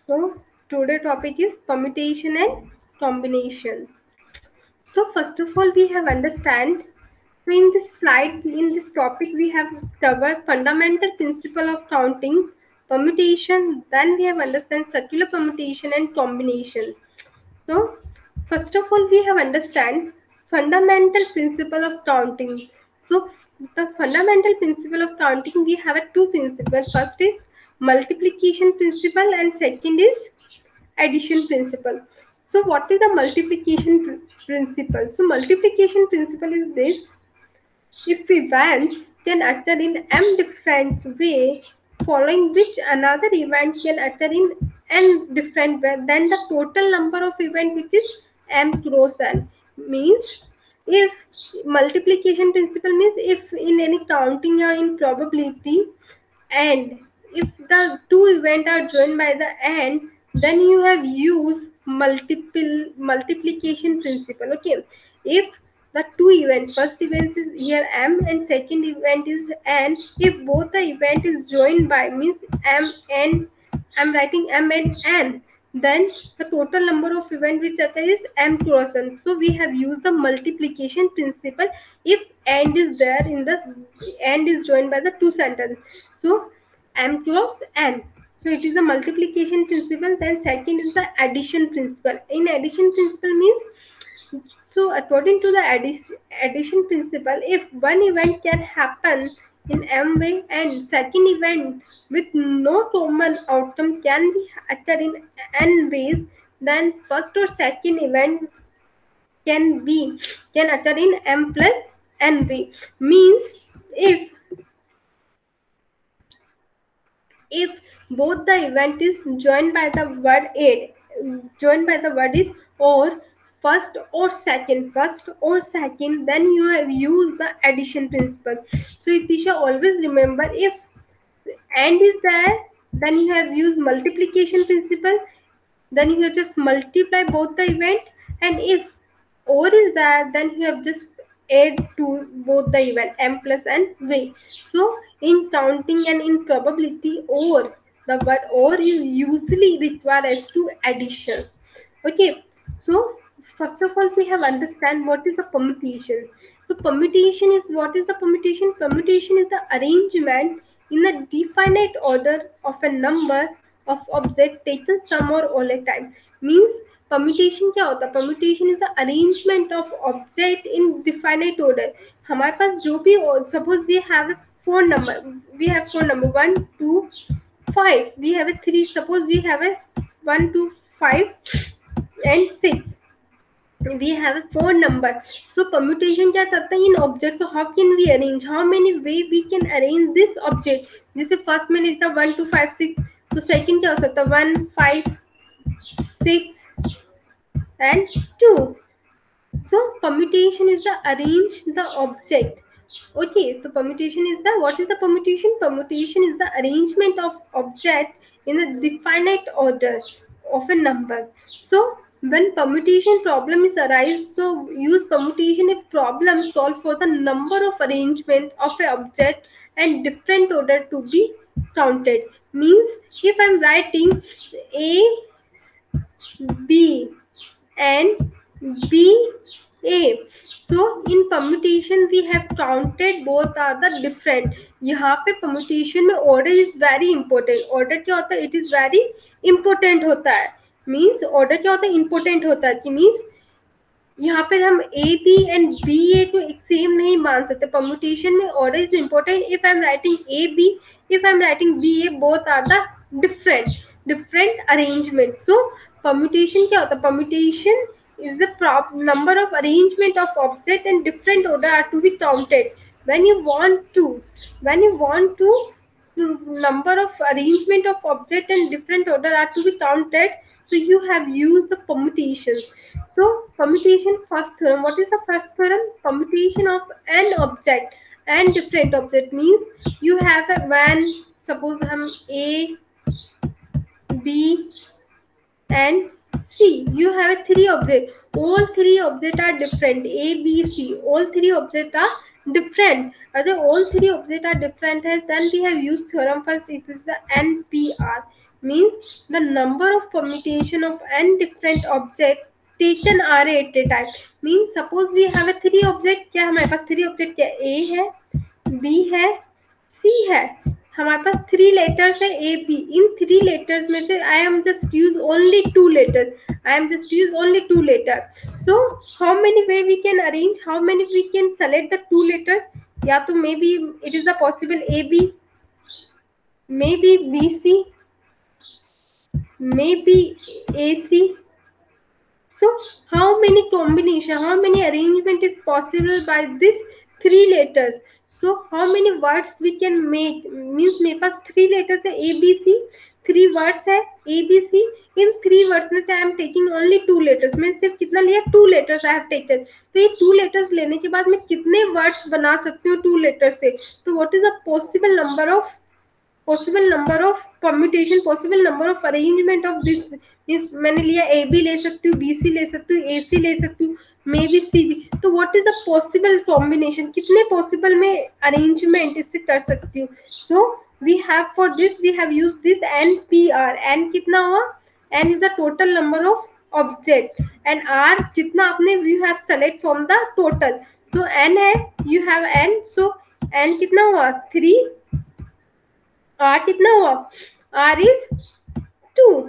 So today topic is permutation and combination. So first of all, we have understand. So in this slide, in this topic, we have covered fundamental principle of counting, permutation. Then we have understand circular permutation and combination. So first of all, we have understand fundamental principle of counting. So the fundamental principle of counting, we have a two principles. First is multiplication principle and second is addition principle. So what is the multiplication principle? So multiplication principle is this: if events can occur in m different way, following which another event can occur in n different way, then the total number of event which is m cross n means, if multiplication principle means if in any counting or in probability, and if the two events are joined by the and, then you have used multiplication principle. Okay, if the two events, first event is here m and second event is n, if both the event is joined by means m and I'm writing m and n, then the total number of event which occur is m cross n. So we have used the multiplication principle if and is there in the and is joined by the two sentence. So m cross n. So it is the multiplication principle. Then second is the addition principle. In addition principle means, so according to the addition principle, if one event can happen in m way and second event with no common outcome can be occur in n ways, then first or second event can occur in m plus n way. Means if both the event is joined by the word aid, joined by the word is or, first or second, then you have used the addition principle. So Itisha, always remember, if and is there, then you have used multiplication principle, then you have just multiply both the event, and if or is there, then you have just add to both the event m plus n way. So in counting and in probability, or the word or is usually required as to additions. Okay, so first of all, we have understand what is the permutation. So permutation is, what is the permutation? Permutation is the arrangement in a definite order of a number of object taken some or all a time. Means permutation क्या होता है? Permutation is the arrangement of object in definite order. हमारे पास जो भी, suppose we have a phone number, we have phone number 1 2 5, we have a 3, suppose we have a 1 2 5 and 6, we have a phone number. So permutation क्या करता है? इन object को how can we arrange, how many way we can arrange this object. जैसे first में लिखा 1 2 5 6, तो second क्या हो सकता है? 1 5 6 and 2. So permutation is the arrange the object. Okay, so permutation is the, what is the permutation? Permutation is the arrangement of object in a definite order of a number. So when permutation problem is arise, so use permutation if problem solve for the number of arrangement of a object and different order to be counted. Means if I'm writing a b and b a, so in permutation we have counted both are the different. यहाँ पे permutation में order is very important. order क्या होता है? It is very important होता है. Means order क्या होता है? Important होता है कि means यहाँ पर हम a b and b a को एक सेम नहीं मान सकते. permutation में order is important. If I am writing a b, if I am writing b a, both are the different arrangement. So permutation क्या होता है? permutation is the number of arrangement of object and different order are to be counted. When you want to number of arrangement of object and different order are to be counted, so you have used the permutation. So permutation first theorem, what is the first theorem? Permutation of an object and different object means you have a when, suppose हम a b and C, you have a three object. All three objects are different. A, B, C. All three objects are different. Other all three objects are different, then we have used theorem first. It is the NPR. means the number of permutation of n different object taken are at a time. means suppose we have a 3 object, क्या हमारे पास 3 object क्या A है, B है, C है, हमारे पास 3 letters है A B. In 3 letters में से I am just use only 2 letters. I am just use only 2 letters. So how many way we can arrange, how many we can select the 2 letters? या तो maybe it is the possible A B, maybe B C, maybe A C. So how many combination, how many arrangement is possible by this 3 letters? So how many words we can make? means मेरे पास 3 letters है A B C, 3 words है A B C. In 3 words में से I am taking only 2 letters. मैं सिर्फ कितना लिया, 2 letters I have taken. तो ये 2 letters लेने के बाद मैं कितने words बना सकती हूँ 2 letters से? तो what is the possible number of permutation, possible number of arrangement of this? Means मैंने लिया ए बी ले सकती हूँ, बी सी ले सकती हूँ, ए सी ले सकती हूँ, मे बी सी बी. तो what is the possible combination, कितने पॉसिबल में अरेंजमेंट इससे कर सकती हूँ? So we have for this we have use this n p r. N कितना हुआ, n is the total number of object and r जितना आपने you have select from the total. तो एन है, you have n, so n कितना हुआ 3, are कितना हुआ, आर इज 2.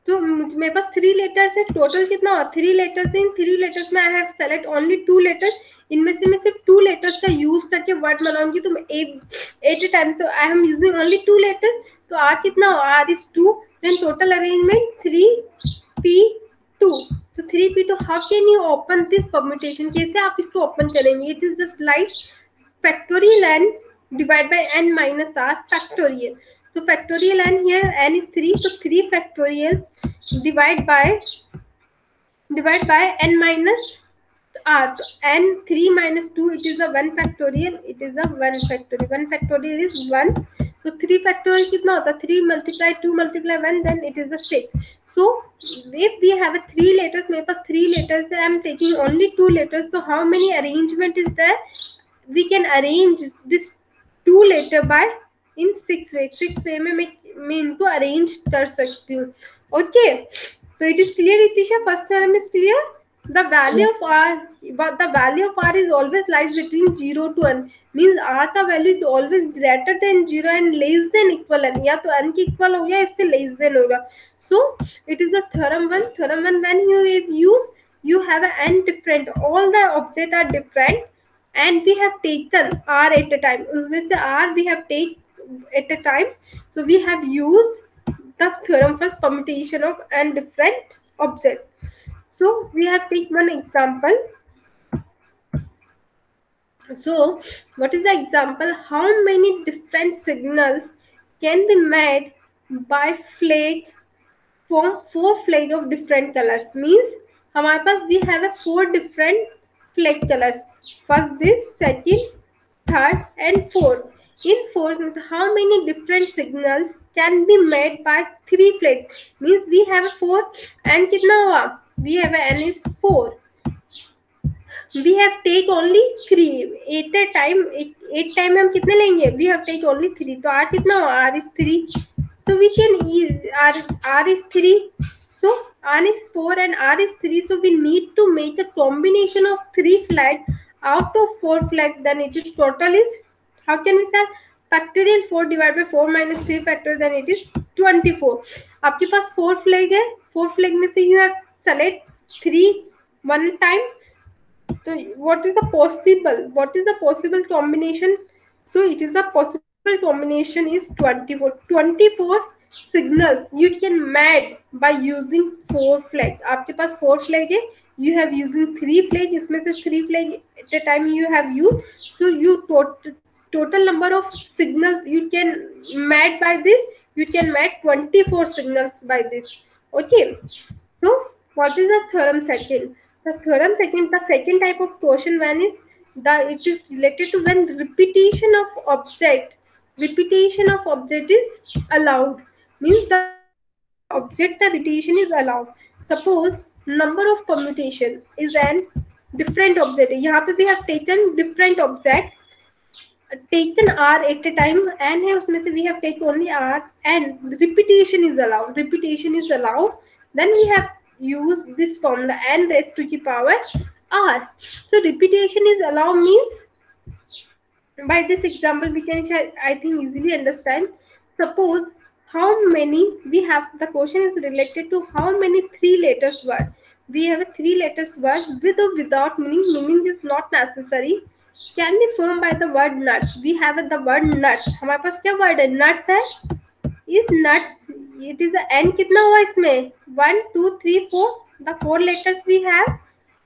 तो मेरे पास 3 लेटर्स है, टोटल कितना हुआ 3 लेटर्स है. इन 3 लेटर्स में I have select only 2 letters. इनमें से मैं सिर्फ 2 लेटर्स का यूज करके वर्ड बनाऊंगी. तो एट ए टाइम तो I am using only 2 letters. तो आर कितना हुआ, r is 2. Then total arrangement 3P2. तो 3P2. How can you open this permutation, कैसे आप इसको ओपन करेंगे? It is just like factorial n divide by n minus r factorial. So factorial n, here n is 3, so 3 factorial divide by n minus r. So n 3 minus 2, it is the 1 factorial, it is the 1 factorial. 1 factorial is 1. So 3 factorial कितना होता है, 3 multiply 2 multiply 1, then it is the 6. So if we have a 3 letters, मेरे पास 3 letters है, I am taking only 2 letters. So how many arrangement is there? We can arrange this 2 letter by in 6 way. 6 way में मैं इनको arrange कर सकती हूँ. Okay, तो it is clear Itisha? First theorem is clear. The value of r is always lies between 0 to n. Means r का value is always greater than 0 and less than equal n. या तो n की equal हो गया, इससे less than होगा. So it is the theorem 1. Theorem 1, when you have n different, all the objects are different and we have taken r at a time. उसमें से r we have taken at a time. So we have used the theorem first, permutation of n different objects. So we have take one example. So what is the example? How many different signals can be made by flag from 4 flag of different colors? Means हमारे पास we have a 4 different flag colors. First this, second, third and fourth. In 4, how many different signals can be made by 3 flags? Means we have 4 and कितना हुआ? We have n is 4. We have take only 3 at a time. 8 time हम कितने लेंगे? We have take only 3. तो r कितना हुआ? R is 3. So we can use r is 3. So r is 4 and r is 3. So we need to make a combination of 3 flag out of 4 flag. Then it is total is, how can we say? Factorial 4 divided by 4 minus 3 factorial, then it is 24. आपके पास 4 flag है. 4 flag में से you have select 3 one time. So what is the possible combination? So it is the possible combination is 24. 24 signals you can made by using 4 flag. आपके पास 4 flag है, you have using 3 flag. इसमें से 3 flag at a time you have used. So you total number of signals you can made by this. You can make 24 signals by this. Okay. So what is the theorem second? The theorem second, the second type of question when is it is related to when repetition of object is allowed. Means the object the repetition is allowed. Suppose number of permutation is an different object. यहाँ पे we have taken different object taken R at a time, n है उसमें से we have taken only R, and repetition is allowed. Repetition is allowed. Then we have used this formula n raised to the power R. So repetition is allowed means, by this example we can, I think, easily understand. Suppose how many we have, the question is related to how many three letters word. We have a three letters word with or without meaning. Meaning is not necessary. Can be formed by the word nuts. We have the word nuts. हमारे पास क्या word है? Nuts है. Is nuts, it is the n कितना हुआ इसमें? 1 2 3 4, the four letters we have.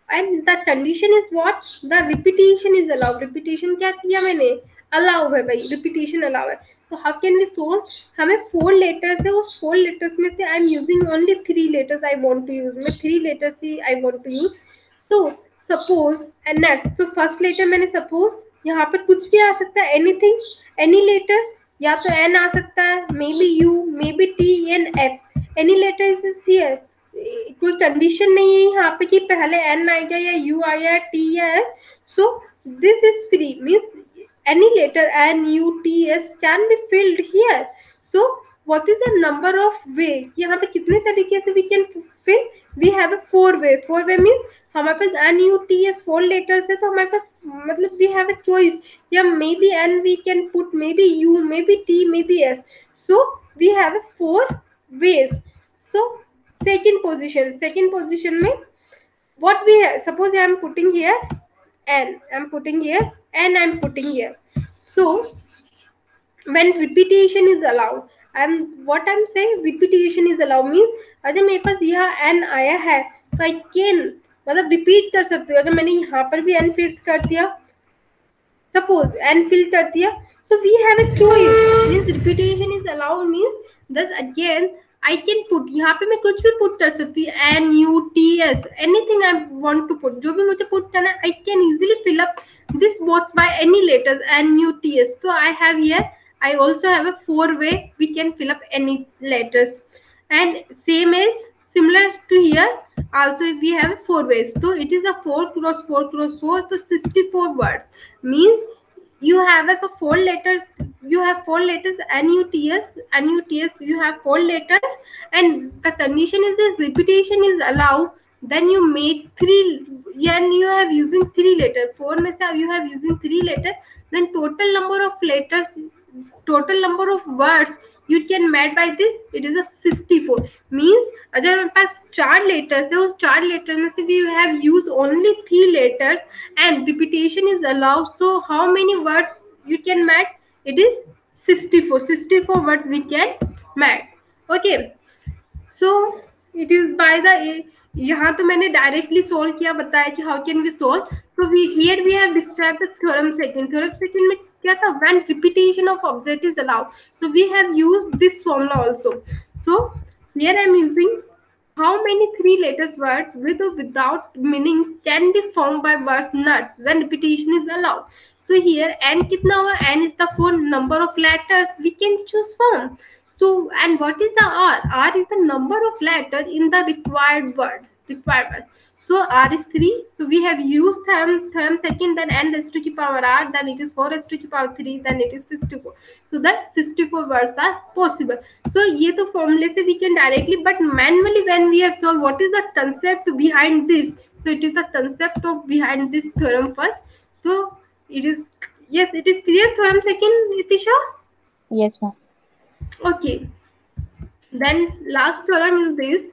And the condition is what? The repetition is allowed. Repetition क्या किया मैंने? Allow है भाई, repetition allow है. तो how can we solve? हमें four letters है, उस four letters में से I am using only three letters I want to use. मैं three letters he I want to use. तो suppose and next, तो first letter मैंने suppose यहाँ पे कुछ भी आ सकता है, anything, any letter, या तो n आ सकता है, maybe u, maybe t and x. Any letter is here. कोई कंडीशन नहीं है यहाँ पे कि पहले n आएगा या u आएगा, t या s. So this is free, means any letter n, u, t, s can be filled here. So what is the number of way? यहाँ पे कितने तरीके से we can fill? We have a four way. Four way means हमारे पास n, u, t, s four letters है, तो हमारे पास मतलब we have a choice. या maybe n we can put, maybe u, maybe t, maybe s. So we have a four ways. So second position में what we have, suppose I am putting here n, I am putting here n, I am putting here. So when repetition is allowed, and what I'm saying repetition is allowed means अगर मेरे पास यहाँ n आया है तो I can मतलब repeat कर सकती हूँ. अगर मैंने यहाँ पर भी n फिल कर दिया, suppose n fill कर दिया, so we have a choice. Means repetition is allowed means thus again I can put, यहाँ पे मैं कुछ भी put कर सकती हूँ, n, u, t, s, anything I want to put, जो भी मुझे put करना है, I can easily fill up this box by any letters n, u, t, s. So I have here, I also have a four way we can fill up any letters, and same as similar to here also we have four ways. So it is a 4 cross 4 cross 4, so 64 words. Means you have a four letters, you have four letters nuts, you have four letters, and the condition is this repetition is allowed. Then you make three, and you have using three letter, four में से you have using three letter, then total number of letters, total number of words you can match by this, it is a 64. Means अगर हमारे पास चार letters है, उस चार letter में से we have used only three letters and repetition is allowed. So how many words you can match? It is 64 words we can match. Okay, so it is by the, यहाँ तो मैंने directly solve किया, बताया कि how can we solve. तो here we have describe the theorem second. Theorem second में क्या था? When repetition of object is allowed, so we have used this formula also. So here I am using how many three letters word with or without meaning can be formed by words nuts when repetition is allowed. So here n कितना हुआ? n is the four number of letters we can choose from. So and what is the r? R is the number of letter in the required word. So r is 3. So we have used theorem second, then n raised to the power r, then it is 4 raised to the power 3, then it is 64. So that's 64 words are possible. So ये तो formula से we can directly, but manually when we have solved, what is the concept behind this? So it is the concept of behind this theorem first. So it is, yes, it is clear. Theorem second, Nitisha? Yes, ma'am. Okay. Then last theorem is this: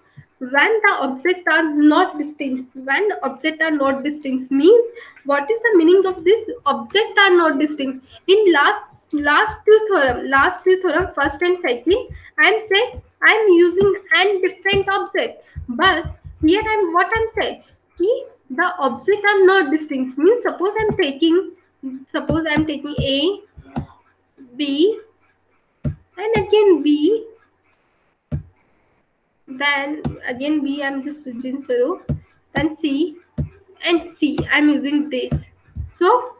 when the objects are not distinct. When objects are not distinct means, what is the meaning of this? Objects are not distinct. In last two theorem, first and second, I am saying I am using n different object, but here what I'm saying, कि the objects are not distinct means suppose I'm taking A, B, and again B, then again B, I'm just switching zero, then C, and C, I'm using this. So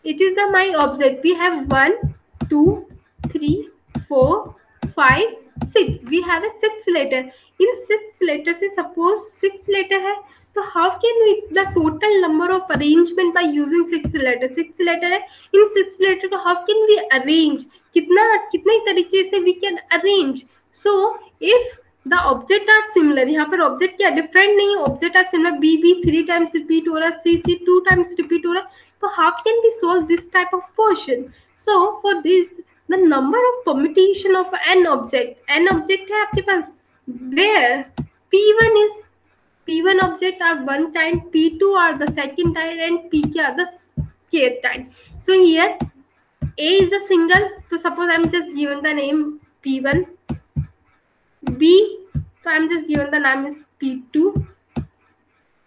it is the my object. We have 1, 2, 3, 4, 5, 6. We have a 6 letter. In 6 letter से suppose 6 letter है, So how can we the total number of arrangement by using 6 letter है, इन 6 letter को how can we arrange, कितने तरीके से we can arrange. So if the object are similar, यहाँ पर object क्या different नहीं है, object are similar, B 3 times repeat हो रहा, C 2 times repeat हो रहा, तो how can we solve this type of question. So for this the number of permutation of n object है आपके पास, where P1 object are one time, P2 are the second time, and Pk are the kth time. So here A is the single, so suppose I am just given the name P1, B, so I am just given the name is P2,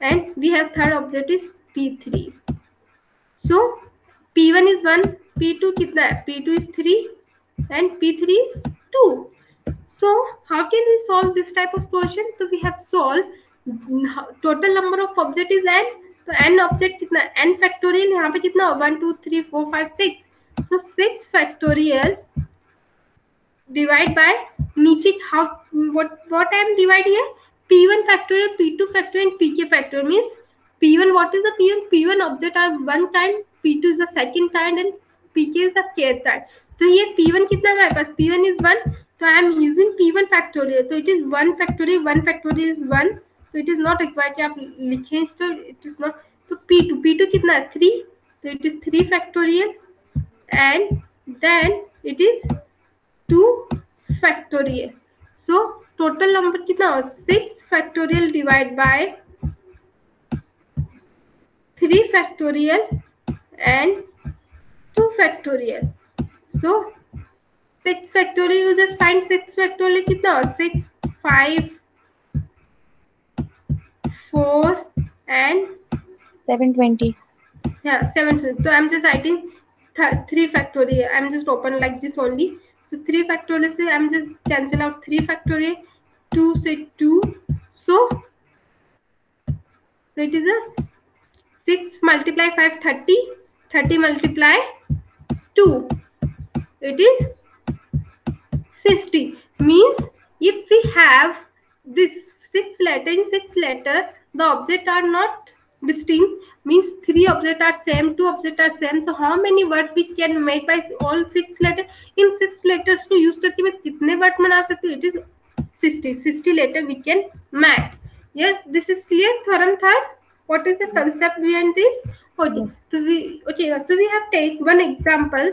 and we have third object is P3. So P1 is 1, P2 कितना है, P2 is 3 and P3 is 2. So how can we solve this type of question. So we have solved total number of object is n, तो n object कितना, n factorial यहाँ पे कितना 1 2 3 4 5 6, so 6 factorial divide by नीचे how what I am divide here, P1 factorial, P2 factorial and Pk factorial, means P1 what is the P1 object are one kind, P2 is the second kind and Pk is the kth kind. तो ये P1 कितना है हमारे पास, P1 is 1, so I am using P1 factorial, so it is 1 factorial is 1, so it is not required कि आप लिखें इसको, it is not. तो P2 कितना है 3, so it is 3 factorial and then it is 2 factorial. So total number कितना हो 6 factorial divide by 3 factorial and 2 factorial. So 6 factorial, you just find 6 factorial कितना हो 6 5 4 and 720. Yeah, 7. So I'm just writing 3 factorial. I'm just open like this only. So 3 factorial से I'm just cancel out 3 factorial, 2 से 2. So it is a 6 multiply 5 30, 30 multiply 2, it is 60. Means if we have this 6 letter, in 6 letter the object are not distinct, means 3 object are same, 2 object are same. So how many words we can make by all 6 letter, in 6 letters को use करके मैं कितने word बना सकती हूँ, it is 60 letter we can make. Yes, this is clear. Theorem third, what is the concept behind this? Okay, Yes. So we have take one example.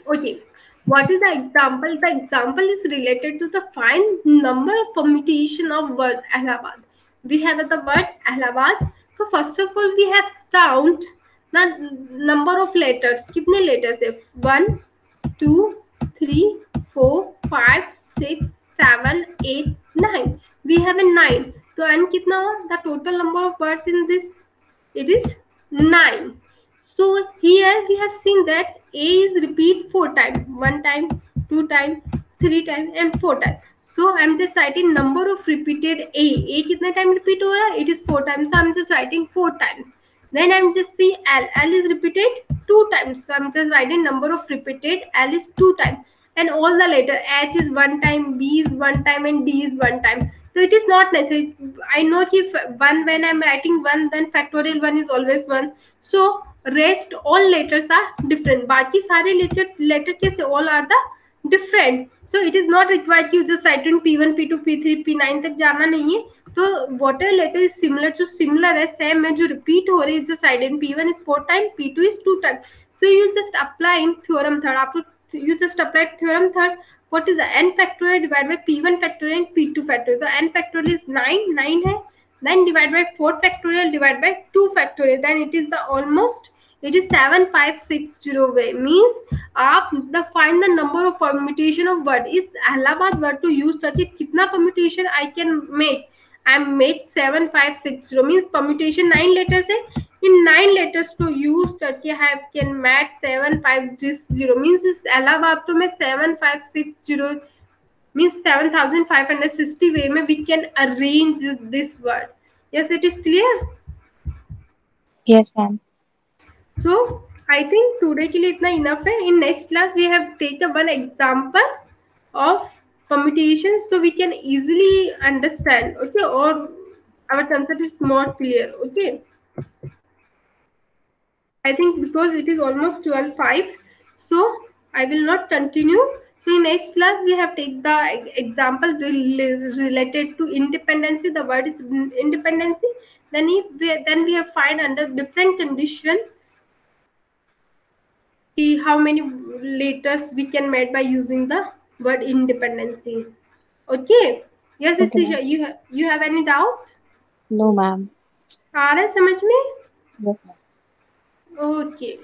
Okay, what is the example? The example is related to the find number of permutation of word Allahabad. We have the word Allahabad. So first of all, we have count the number of letters. कितने letters है? 1, 2, 3, 4, 5, 6, 7, 8, 9. We have a 9. So and कितना हो? The total number of words in this, it is 9. So here we have seen that A is repeat 4 times, 1 time, 2 time, 3 time and 4 time. So I'm just writing number of repeated A. A कितने time repeat हो रहा है? It is 4 times. So I'm just writing 4 times. Then I'm just see L. L is repeated 2 times. So I'm just writing number of repeated L is 2 times. And all the letter H is 1 time, B is 1 time and D is 1 time. So it is not necessary. I know if one, when I'm writing 1, then factorial 1 is always 1. So rest all letters are different. बाकी सारे letter कैसे all are the different. So it is not required you just write in P1, P2, P3, P9 तक जाना नहीं है. तो whatever letter is similar, जो similar है, same है, जो repeat हो रही है, just write in P1 is 4 times, P2 is 2 times. So you just apply in theorem third. आप you just apply theorem third. What is the n factorial divided by P1 factorial and P2 factorial? So n factorial is 9 है. Then divide by 4 factorial divided by 2 factorial. Then it is the almost, it is 7560 way. Means आप the find the number of permutation of word. इस Allahabad word to use करके कितना permutation I can make? I make 7560. Means permutation 9 letters है. In 9 letters to use करके I can make 7560. Means इस Allahabad to make 7560 means 7560 way में we can arrange this word. Yes, it is clear. Yes, ma'am. So I think today के लिए इतना enough है. In next class we have taken one example of permutation so we can easily understand. Okay, or our concept is more clear. Okay, I think because it is almost 12:05, so I will not continue. So in next class we have take the example related to independency. The word is independency. Then we have find under different condition how many letters we can make by using the word independency. Okay. Yes, Okay, ma'am. Istisha, you have any doubt? No, ma'am. आ रहा है समझ में? Yes, ma'am. Okay.